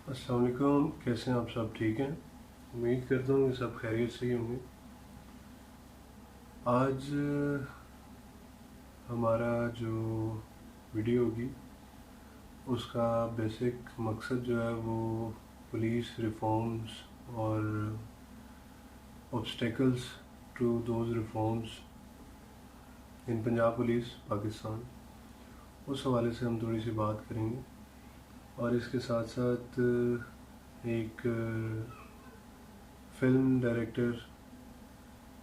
السلام علیکم، کیسے ہیں آپ سب؟ ٹھیک ہیں؟ امید کرتا ہوں کہ سب خیریت سے ہی ہوں گے۔ آج ہمارا جو ویڈیو ہوگی اس کا بیسک مقصد جو ہے وہ پولیس ریفارمز اور obstacles to those reforms in Punjab police Pakistan, اس حوالے سے ہم تھوڑی سی بات کریں گے، اور اس کے ساتھ ساتھ ایک film director,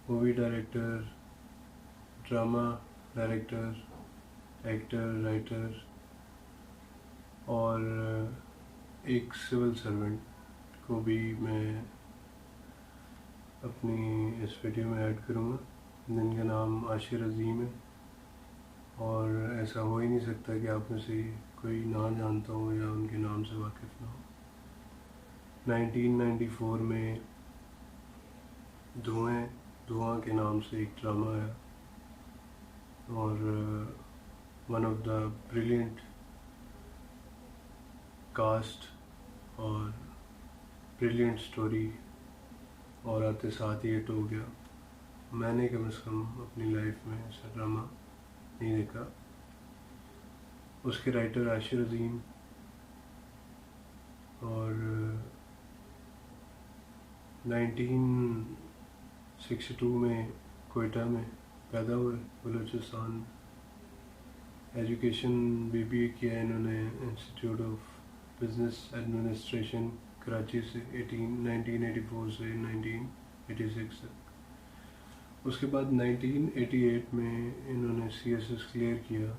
movie director, drama director, actor, writer اور ایک سول سرونٹ کو بھی میں اپنی اس ویڈیو میں ایڈ کروں گا، جن کا نام عاشر عظیم ہے، اور ایسا ہو ہی نہیں سکتا کہ آپ میں سے کوئی نہ جانتا ہو یا ان کے نام سے واقف نہ ہو۔ 1994 میں دھواں کے نام سے ایک ڈرامہ آیا، اور one of the brilliant cost اور بریلینٹ سٹوری، اور آتے ساتھ ہی ہٹ ہو گیا۔ میں نے کم از کم اپنی لائف میں ایسا ڈرامہ نہیں دیکھا۔ اس کے رائٹر عاشر عظیم، اور 1962 میں کوئٹہ میں پیدا ہوئے، بلوچستان۔ ایجوکیشن بی اے کیا انہوں نے institute of business administration Karachi سے 1984 سے 1986 تک۔ اس کے بعد 1988 میں انہوں نے CSS کلیئر کیا،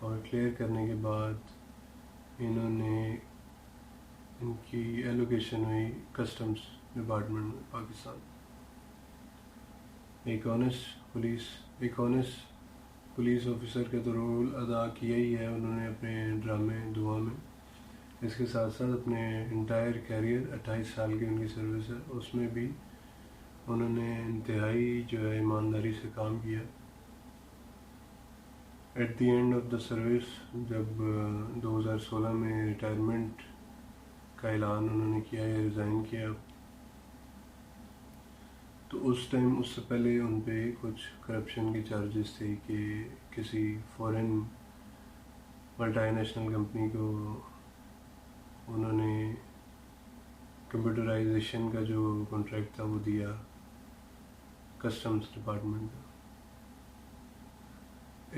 اور کلیئر کرنے کے بعد انہوں نے ان کی ایلوکیشن ہوئی کسٹمز ڈپارٹمنٹ میں پاکستان۔ ایک آنیسٹ پولیس آفیسر کا تو رول ادا کیا ہی ہے انہوں نے اپنے ڈرامے دھواں میں۔ اس کے ساتھ ساتھ اپنے انٹائر کیریئر، 28 سال کی ان کی سروس ہے، اس میں بھی انہوں نے انتہائی جو ہے ایمانداری سے کام کیا۔ At the end of the service, جب 2016 میں ریٹائرمنٹ کا اعلان انہوں نے کیا یا ریزائن کیا، تو اس ٹائم، اس سے پہلے ان پہ کچھ کرپشن کے چارجز تھے کہ کسی فورن ملٹی نیشنل کمپنی کو انہوں نے کمپیوٹرائزیشن کا جو کانٹریکٹ تھا وہ دیا کسٹمز ڈپارٹمنٹ کا۔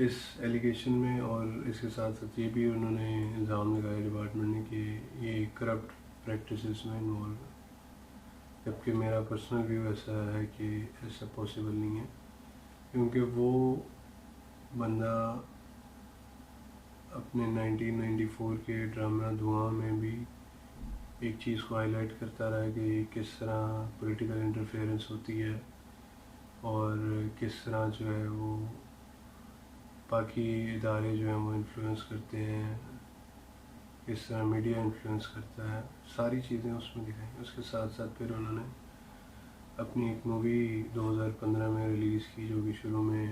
اس ایلیگیشن میں، اور اس کے ساتھ ساتھ یہ بھی انہوں نے الزام لگایا ڈپارٹمنٹ نے کہ یہ کرپٹ پریکٹسز میں انوالو ہے، جبکہ میرا پرسنل ویو ایسا ہے کہ ایسا پاسبل نہیں ہے، کیونکہ وہ بندہ اپنے 1994 کے ڈرامہ دھواں میں بھی ایک چیز کو ہائی لائٹ کرتا رہا کہ کس طرح پولیٹیکل انٹرفیئرنس ہوتی ہے، اور کس طرح جو ہے وہ باقی ادارے جو ہیں وہ انفلوئنس کرتے ہیں، کس طرح میڈیا انفلوئنس کرتا ہے، ساری چیزیں اس میں دکھائیں۔ اس کے ساتھ ساتھ پھر انہوں نے اپنی ایک مووی 2015 میں ریلیز کی، جو کہ شروع میں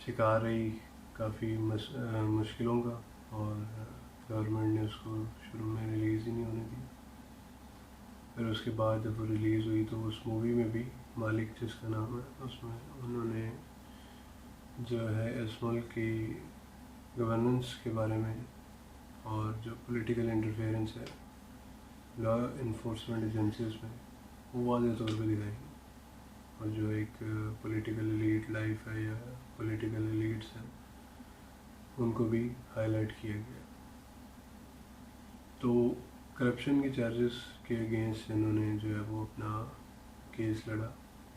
شکار رہی کافی مشکلوں کا، اور گورنمنٹ نے اس کو شروع میں ریلیز ہی نہیں ہونے دی۔ پھر اس کے بعد جب وہ ریلیز ہوئی تو اس مووی میں بھی مالک جس کا نام ہے، اس میں انہوں نے جو ہے اس ملک کی گورننس کے بارے میں، اور جو پولیٹیکل انٹرفیئرنس ہے لا انفورسمنٹ ایجنسیز میں، وہ واضح طور پہ دکھائی، اور جو ایک پولیٹیکل ایلیٹ لائف ہے یا پولیٹیکل ایلیٹس ہیں ان کو بھی ہائی لائٹ کیا گیا۔ تو کرپشن کے چارجز کے اگینسٹ انہوں نے جو ہے وہ اپنا کیس لڑا،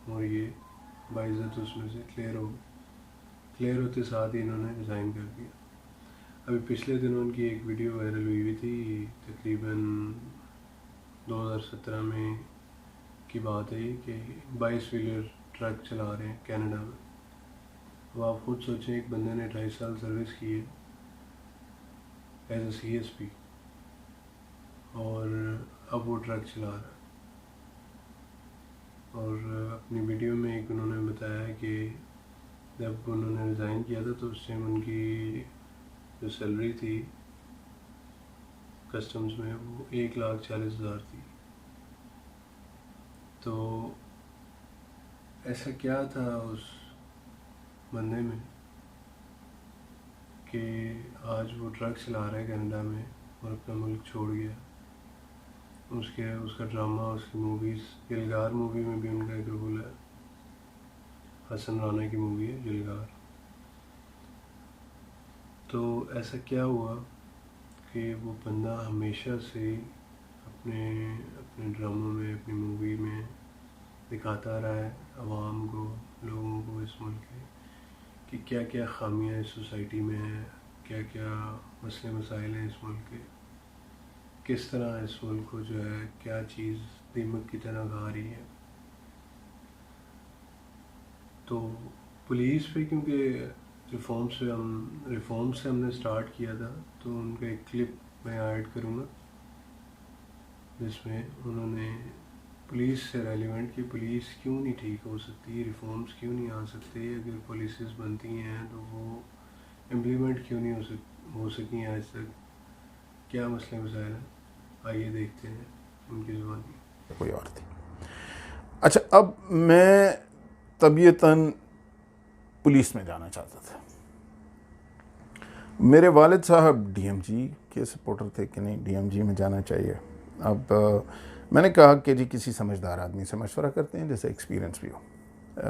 اور یہ باعزت اس میں سے کلیئر ہوتے ساتھ ہی انہوں نے ریزائن کر دیا۔ ابھی پچھلے دنوں ان کی ایک ویڈیو وائرل ہوئی تھی، تقریباً 2017 میں کی بات ہے یہ، کہ 22 ویلر ٹرک چلا رہے ہیں کینیڈا میں۔ اب آپ خود سوچیں، ایک بندے نے 28 سال سروس کی ہے ایز اے CSP، اور اب وہ ٹرک چلا رہا ہے۔ اور اپنی ویڈیو میں ایک انہوں نے بتایا کہ جب انہوں نے ریزائن کیا تھا تو اس ٹائم ان کی جو سیلری تھی کسٹمز میں وہ 1,40,000 تھی. تو ایسا کیا تھا اس بندے میں کہ آج وہ ٹرک چلا رہا ہے کینیڈا میں اور اپنا ملک چھوڑ گیا. اس کا ڈرامہ، اس کی موویز، جلگار مووی میں بھی ان کا ایک رول ہے. حسن رانا کی مووی ہے جلگار. تو ایسا کیا ہوا کہ وہ بندہ ہمیشہ سے اپنے ڈراموں میں، اپنی مووی میں دکھاتا رہا ہے عوام کو، لوگوں کو اس ملک کے، کہ کیا کیا خامیاں اس سوسائٹی میں ہیں، کیا کیا مسئلے مسائل ہیں اس ملک کے، کس طرح اس ملک کو جو ہے کیا چیز دیمک کی طرح کھا رہی ہے. تو پولیس پہ کیونکہ ریفارم سے ہم نے سٹارٹ کیا تھا، تو ان کا ایک کلپ میں ایڈ کروں گا جس میں انہوں نے پولیس سے ریلیونٹ کہ پولیس کیوں نہیں ٹھیک ہو سکتی، ریفارمز کیوں نہیں آ سکتے، اگر پالیسیز بنتی ہیں تو وہ امپلیمنٹ کیوں نہیں ہو سکی ہیں آج تک، کیا مسئلے مسائل ہیں. آئیے دیکھتے ہیں ان کی زبانی. کوئی اور تھی. اچھا، اب میں طبیعتاً پولیس میں جانا چاہتا تھا. میرے والد صاحب ڈی ایم جی کے سپورٹر تھے کہ نہیں ڈی ایم جی میں جانا چاہیے. اب میں نے کہا کہ جی کسی سمجھدار آدمی سے مشورہ کرتے ہیں جیسے ایکسپیرینس بھی ہو.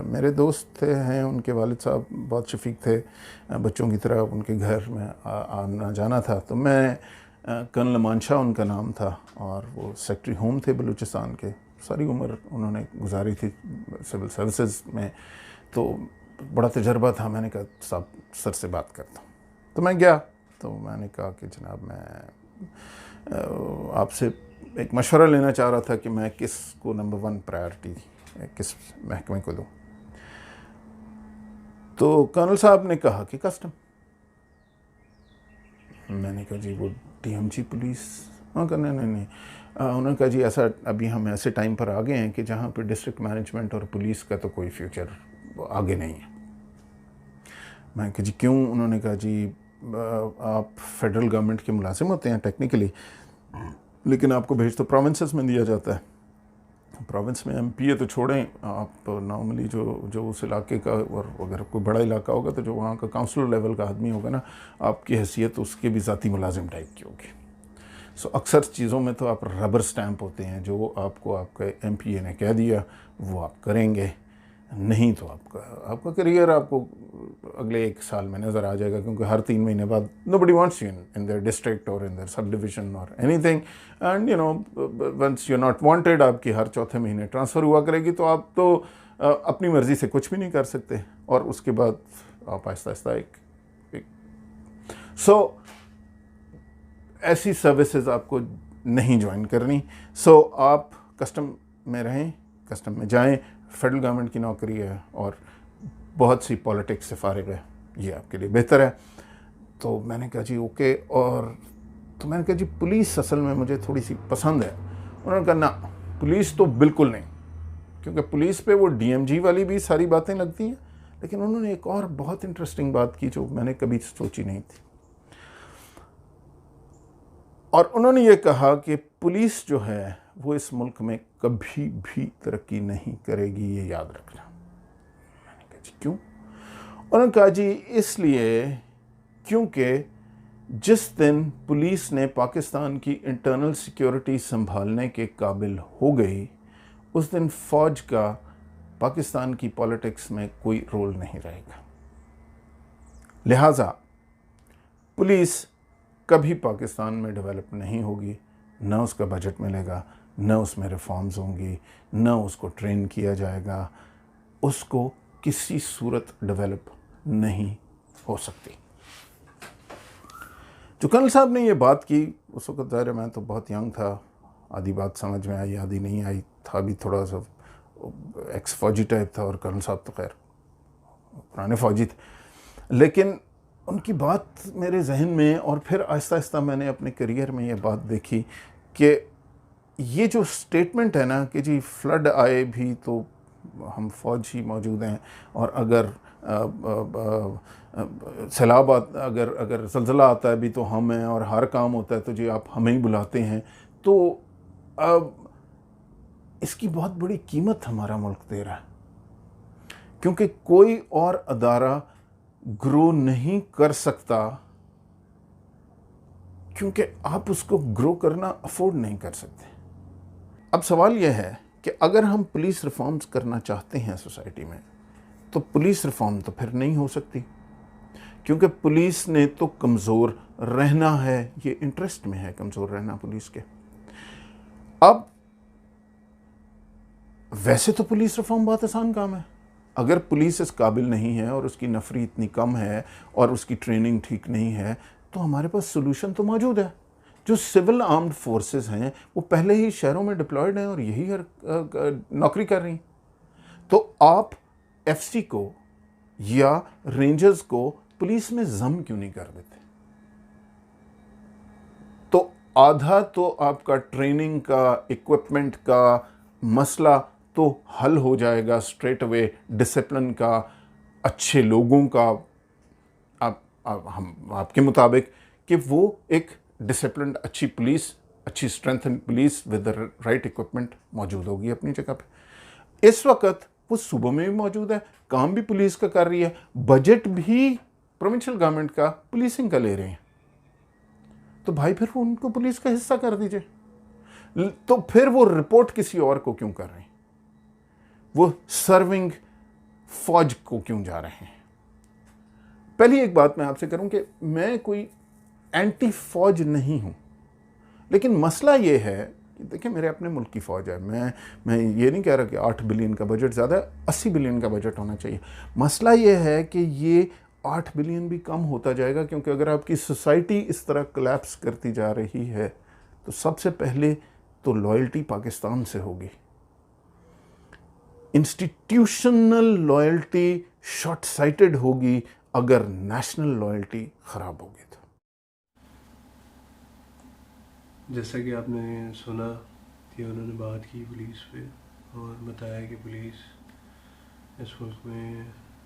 میرے دوست ہیں، ان کے والد صاحب بہت شفیق تھے، بچوں کی طرح ان کے گھر میں آنا جانا تھا. تو میں کرنل امان شاہ ان کا نام تھا، اور وہ سیکٹری ہوم تھے بلوچستان کے. ساری عمر انہوں نے گزاری تھی سول سروسز میں، تو بڑا تجربہ تھا. میں نے کہا صاحب سر سے بات کرتا ہوں. تو میں گیا، تو میں نے کہا کہ جناب میں آپ سے ایک مشورہ لینا چاہ رہا تھا کہ میں کس کو نمبر 1 پرائرٹی کس محکمے کو دوں. تو کرنل صاحب نے کہا کہ کسٹم. میں نے کہا جی وہ ڈی ایم جی پولیس؟ نہیں. انہوں نے کہا جی ایسا ابھی ہم ایسے ٹائم پر آ گئے ہیں کہ جہاں پہ ڈسٹرکٹ مینجمنٹ اور پولیس کا تو کوئی فیوچر آگے نہیں ہے. میں نے کہا جی کیوں؟ انہوں نے کہا جی آپ فیڈرل گورنمنٹ کے ملازم ہوتے ہیں ٹیکنیکلی، لیکن آپ کو بھیج تو پروونسز میں دیا جاتا ہے. پروونس میں ایم پی اے تو چھوڑیں، آپ نارملی جو اس علاقے کا، اور اگر کوئی بڑا علاقہ ہوگا تو جو وہاں کا کاؤنسلر لیول کا آدمی ہوگا نا، آپ کی حیثیت اس کے بھی ذاتی ملازم ٹائپ کی ہوگی. سو اکثر چیزوں میں تو آپ ربر سٹیمپ ہوتے ہیں، جو آپ کو آپ کے ایم پی اے نے کہہ دیا وہ آپ کریں گے، نہیں تو آپ کا کریئر آپ کو اگلے 1 سال میں نظر آ جائے گا، کیونکہ ہر 3 مہینے بعد nobody wants you in their district or in their subdivision or anything, and you know once you're not wanted آپ کی ہر 4تھے مہینے ٹرانسفر ہوا کرے گی. تو آپ تو اپنی مرضی سے کچھ بھی نہیں کر سکتے، اور اس کے بعد آپ آہستہ آہستہ ایسی سروسز آپ کو نہیں جوائن کرنی. آپ کسٹم میں رہیں، کسٹم میں جائیں، فیڈرل گورنمنٹ کی نوکری ہے اور بہت سی پالیٹکس سے فارغ ہے، یہ آپ کے لیے بہتر ہے. تو میں نے کہا جی اوکے. اور تو میں نے کہا جی پولیس اصل میں مجھے تھوڑی سی پسند ہے. انہوں نے کہا نہ پولیس تو بالکل نہیں، کیونکہ پولیس پہ وہ ڈی ایم جی والی بھی ساری باتیں لگتی ہیں. لیکن انہوں نے ایک اور بہت انٹرسٹنگ بات کی جو میں نے کبھی سوچی نہیں تھی، اور انہوں نے یہ کہا کہ پولیس جو ہے وہ اس ملک میں کبھی بھی ترقی نہیں کرے گی، یہ یاد رکھنا. میں نے کہا جی کیوں؟ انہوں نے کہا جی اس لیے کیونکہ جس دن پولیس نے پاکستان کی انٹرنل سیکیورٹی سنبھالنے کے قابل ہو گئی، اس دن فوج کا پاکستان کی پالیٹکس میں کوئی رول نہیں رہے گا. لہٰذا پولیس کبھی پاکستان میں ڈیولپ نہیں ہوگی، نہ اس کا بجٹ ملے گا، نہ اس میں ریفارمز ہوں گی، نہ اس کو ٹرین کیا جائے گا، اس کو کسی صورت ڈیولپ نہیں ہو سکتی. جو کرنل صاحب نے یہ بات کی، اس وقت ظاہر ہے میں تو بہت ینگ تھا، آدھی بات سمجھ میں آئی آدھی نہیں آئی، تھا بھی تھوڑا سا ایکس فوجی ٹائپ تھا، اور کرنل صاحب تو خیر پرانے فوجی تھے. لیکن ان کی بات میرے ذہن میں، اور پھر آہستہ آہستہ میں نے اپنے کریئر میں یہ بات دیکھی کہ یہ جو سٹیٹمنٹ ہے نا کہ جی فلڈ آئے بھی تو ہم فوج ہی موجود ہیں، اور اگر سیلاب اگر زلزلہ آتا ہے بھی تو ہم ہیں، اور ہر کام ہوتا ہے تو جی آپ ہمیں ہی بلاتے ہیں. تو اس کی بہت بڑی قیمت ہمارا ملک دے رہا ہے، کیونکہ کوئی اور ادارہ گرو نہیں کر سکتا، کیونکہ آپ اس کو گرو کرنا افورڈ نہیں کر سکتے. اب سوال یہ ہے کہ اگر ہم پولیس ریفارمز کرنا چاہتے ہیں سوسائٹی میں، تو پولیس ریفارم تو پھر نہیں ہو سکتی، کیونکہ پولیس نے تو کمزور رہنا ہے، یہ انٹرسٹ میں ہے کمزور رہنا پولیس کے. اب ویسے تو پولیس ریفارم بہت آسان کام ہے. اگر پولیس اس قابل نہیں ہے اور اس کی نفری اتنی کم ہے اور اس کی ٹریننگ ٹھیک نہیں ہے، تو ہمارے پاس سولوشن تو موجود ہے. جو سول آرمڈ فورسز ہیں وہ پہلے ہی شہروں میں ڈپلائیڈ ہیں اور یہی نوکری کر رہی ہیں. تو آپ ایف سی کو یا رینجرز کو پولیس میں ضم کیوں نہیں کر دیتے؟ تو آدھا تو آپ کا ٹریننگ کا، ایکوپمنٹ کا مسئلہ تو حل ہو جائے گا اسٹریٹ اوے، ڈسپلن کا، اچھے لوگوں کا. آپ کے مطابق کہ وہ ایک ڈسپلنڈ اچھی پولیس، اچھی strengthen police with right equipment موجود ہوگی اپنی جگہ پہ. اس وقت وہ صوبوں میں بھی موجود ہے، کام بھی پولیس کا کر رہی ہے، بجٹ بھی پروونشل گورنمنٹ کا پولیسنگ کا لے رہے ہیں. تو بھائی پھر وہ ان کو پولیس کا حصہ کر دیجئے. تو پھر وہ رپورٹ کسی اور کو کیوں کر رہے ہیں؟ وہ سرونگ فوج کو کیوں جا رہے ہیں؟ پہلی ایک بات میں آپ سے کروں کہ میں کوئی اینٹی فوج نہیں ہوں، لیکن مسئلہ یہ ہے کہ دیکھیں میرے اپنے ملک کی فوج ہے. میں یہ نہیں کہہ رہا کہ 8 بلین کا بجٹ زیادہ ہے، 80 بلین کا بجٹ ہونا چاہیے. مسئلہ یہ ہے کہ یہ 8 بلین بھی کم ہوتا جائے گا، کیونکہ اگر آپ کی سوسائٹی اس طرح کلیپس کرتی جا رہی ہے تو سب سے پہلے تو لائلٹی پاکستان سے ہوگی. انسٹیٹیوشنل لائلٹی شارٹ سائٹڈ ہوگی اگر نیشنل لائلٹی خراب ہوگی. تو جیسا کہ آپ نے سنا کہ انہوں نے بات کی پولیس پہ اور بتایا کہ پولیس اس ملک میں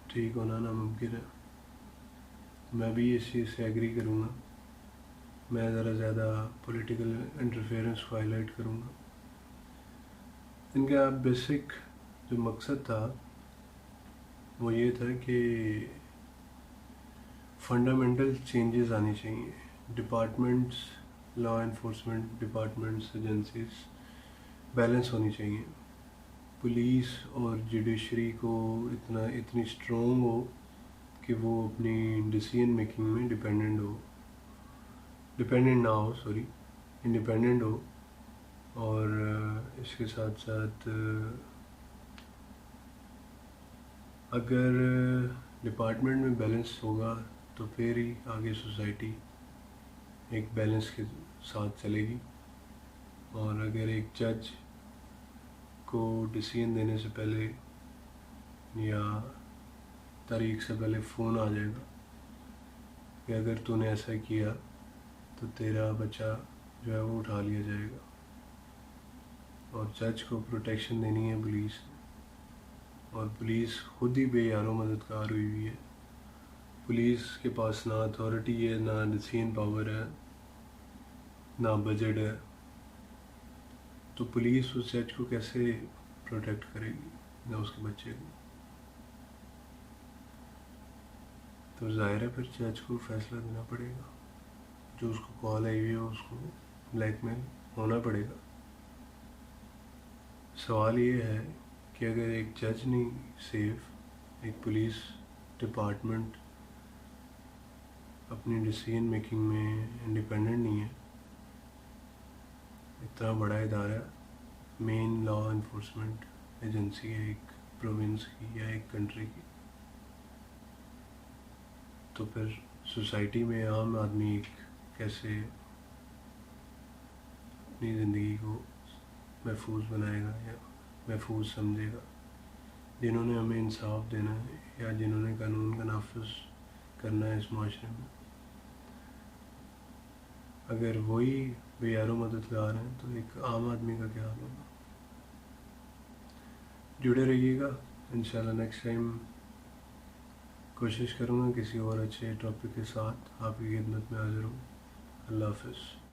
ٹھیک ہونا ناممکن ہے. میں بھی اس چیز سے ایگری کروں گا. میں ذرا زیادہ پولیٹیکل انٹرفیئرنس کو ہائی لائٹ کروں گا. ان کا بیسک جو مقصد تھا وہ یہ تھا کہ فنڈامنٹل چینجز آنی چاہیے. Departments, law enforcement departments, agencies balance ہونی چاہیے. پولیس اور جوڈیشری کو اتنی اسٹرانگ ہو کہ وہ اپنی ڈیسیژن میکنگ میں انڈیپینڈنٹ ہو. اور اس کے ساتھ ساتھ اگر ڈپارٹمنٹ میں بیلنس ہوگا تو پھر ہی آگے سوسائٹی ایک بیلنس کے ساتھ چلے گی. اور اگر ایک جج کو ڈیسیژن دینے سے پہلے یا تاریخ سے پہلے فون آ جائے گا کہ اگر تو نے ایسا کیا تو تیرا بچہ جو ہے وہ اٹھا لیا جائے گا، اور جج کو پروٹیکشن دینی ہے پولیس نے، اور پولیس خود ہی بے یار و مددگار ہوئی ہوئی ہے. پولیس کے پاس نہ اتھارٹی ہے، نہ ڈیسیژن پاور ہے، نہ بجٹ ہے. تو پولیس اس جج کو کیسے پروٹیکٹ کرے گی، نہ اس کے بچے کو؟ تو ظاہر ہے پھر جج کو فیصلہ دینا پڑے گا. جو اس کو کال آئی ہوئی ہے اس کو بلیک میل ہونا پڑے گا. سوال یہ ہے کہ اگر ایک جج نہیں سیف، ایک پولیس ڈپارٹمنٹ اپنی ڈیسیژن میکنگ میں انڈیپینڈنٹ نہیں ہے، اتنا بڑا ادارہ، مین لا انفورسمنٹ ایجنسی ہے ایک پروونس کی یا ایک کنٹری کی، تو پھر سوسائٹی میں عام آدمی کیسے اپنی زندگی کو محفوظ بنائے گا یا محفوظ سمجھے گا؟ جنہوں نے ہمیں انصاف دینا ہے یا جنہوں نے قانون کا نافذ کرنا ہے اس معاشرے میں، اگر وہی بے یار و مددگار ہیں تو ایک عام آدمی کا کیا حال ہوگا؟ جڑے رہیے گا. انشاءاللہ نیکسٹ ٹائم کوشش کروں گا کسی اور اچھے ٹاپک کے ساتھ آپ کی خدمت میں حاضر ہوں. اللہ حافظ.